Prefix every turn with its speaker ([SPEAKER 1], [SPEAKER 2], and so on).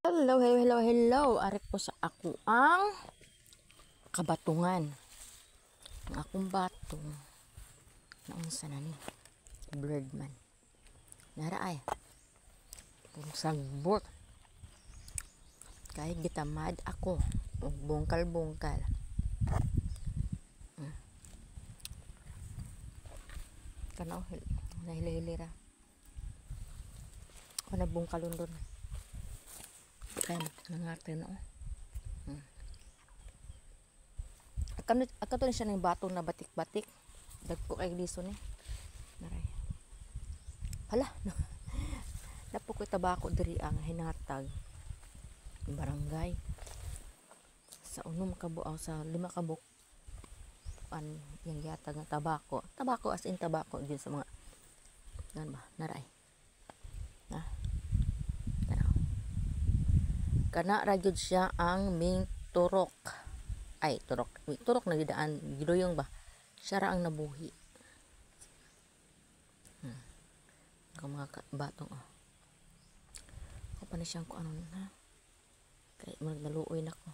[SPEAKER 1] Hello, hello, hello, hello. Ari po sa ako ang kabatungan. Ang akong batong. Naunsa na ni. Blurred man. Nara ay. Puro sagbot. Kahit gitamad ako. Bungkal-bungkal. Kanaw, nahili-hilira. Ako na bungkalon doon. Kaya nangatin ako. Ako to siya ng batong na batik-batik. Dagpo kay liso ni. Naray. Hala. Napo ko tabako diri ang hinatag. Barangay. Sa unom ka buaw sa 5 ka buk yung yatag ng tabako. Tabako as in tabako din sa mga nan ba? Naray. Kana ra gyud siya ang ming turok. Ay, turok. Turok na gidaan. Giduyong ba? Siya ra ang nabuhi. Ang mga batong, Ako pa na siyang kung ano na. Kaya naluoy na ko.